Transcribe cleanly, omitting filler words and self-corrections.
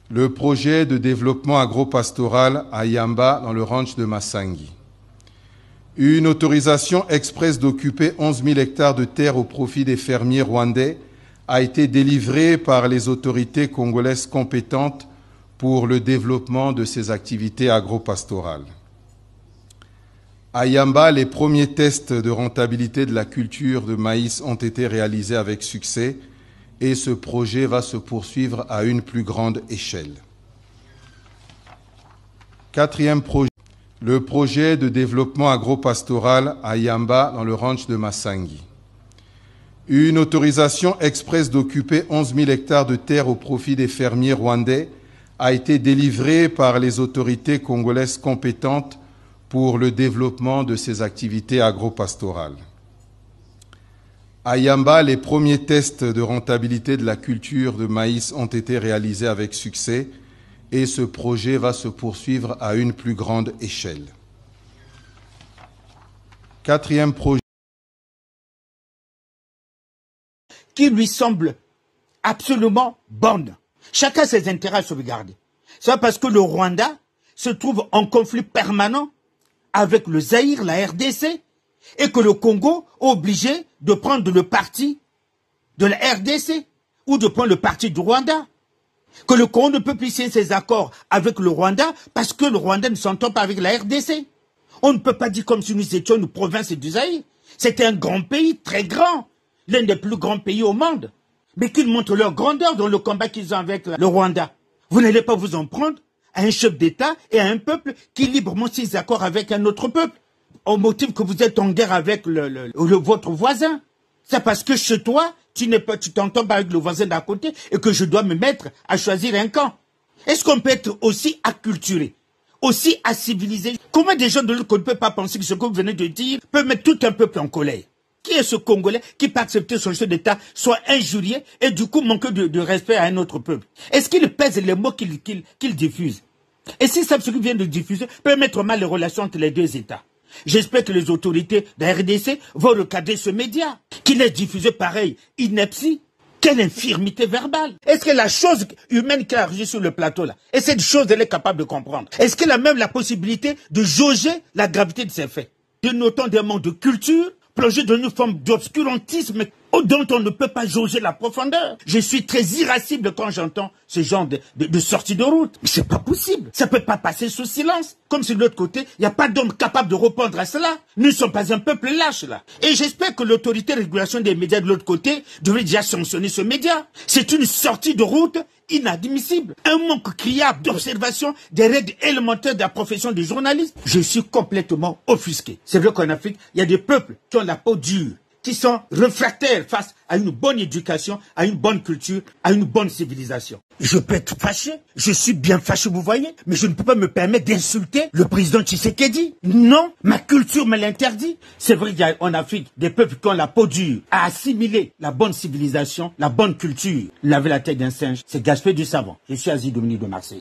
Le projet de développement agro-pastoral à Yamba dans le ranch de Massangi. Une autorisation express d'occuper 11 000 hectares de terre au profit des fermiers rwandais a été délivrée par les autorités congolaises compétentes pour le développement de ces activités agro-pastorales. À Yamba, les premiers tests de rentabilité de la culture de maïs ont été réalisés avec succès et ce projet va se poursuivre à une plus grande échelle. Quatrième projet, le projet de développement agro-pastoral à Yamba dans le ranch de Massangi. Une autorisation express d'occuper 11 000 hectares de terre au profit des fermiers rwandais a été délivrée par les autorités congolaises compétentes pour le développement de ces activités agro-pastorales. À Yamba, les premiers tests de rentabilité de la culture de maïs ont été réalisés avec succès et ce projet va se poursuivre à une plus grande échelle. Quatrième projet. Qui lui semble absolument bonne. Chacun a ses intérêts à sauvegarder. C'est parce que le Rwanda se trouve en conflit permanent avec le Zaïre, la RDC, et que le Congo est obligé de prendre le parti de la RDC ou de prendre le parti du Rwanda. Que le Congo ne peut plus signer ses accords avec le Rwanda parce que le Rwanda ne s'entend pas avec la RDC. On ne peut pas dire comme si nous étions une province du Zaïre. C'était un grand pays, très grand, l'un des plus grands pays au monde. Mais qu'ils montrent leur grandeur dans le combat qu'ils ont avec le Rwanda. Vous n'allez pas vous en prendre à un chef d'État et à un peuple qui librement signe des accords avec un autre peuple. Au motif que vous êtes en guerre avec votre voisin. C'est parce que chez toi, tu t'entends pas avec le voisin d'à côté et que je dois me mettre à choisir un camp. Est-ce qu'on peut être aussi acculturé, aussi civilisé? Comment des gens de l'autre côté ne peuvent pas penser que ce que vous venez de dire peut mettre tout un peuple en colère? Qui est ce Congolais qui peut accepter son chef d'État soit injurié et du coup manquer de respect à un autre peuple? Est-ce qu'il pèse les mots qu'il diffuse? Et si ça, ce qu'il vient de diffuser peut mettre mal les relations entre les deux États? J'espère que les autorités de la RDC vont recadrer ce média, qu'il est diffusé pareil, ineptie. Quelle infirmité verbale! Est-ce que la chose humaine qui a agi sur le plateau là, et cette chose elle est capable de comprendre? Est-ce qu'elle a même la possibilité de jauger la gravité de ces faits? Dénotant des manques de culture, plongé dans une forme d'obscurantisme dont on ne peut pas jauger la profondeur. Je suis très irascible quand j'entends ce genre de sortie de route. Mais c'est pas possible. Ça peut pas passer sous silence. Comme si de l'autre côté, il n'y a pas d'homme capable de répondre à cela. Nous ne sommes pas un peuple lâche là. Et j'espère que l'autorité de régulation des médias de l'autre côté devrait déjà sanctionner ce média. C'est une sortie de route inadmissible. Un manque criable d'observation des règles élémentaires de la profession de journaliste. Je suis complètement offusqué. C'est vrai qu'en Afrique, il y a des peuples qui ont la peau dure, qui sont réfractaires face à une bonne éducation, à une bonne culture, à une bonne civilisation. Je peux être fâché, je suis bien fâché, vous voyez, mais je ne peux pas me permettre d'insulter le président Tshisekedi. Non, ma culture me l'interdit. C'est vrai qu'il y a en Afrique des peuples qui ont la peau dure à assimiler la bonne civilisation, la bonne culture. Laver la tête d'un singe, c'est gaspiller du savon. Je suis Aziz Dominique de Marseille.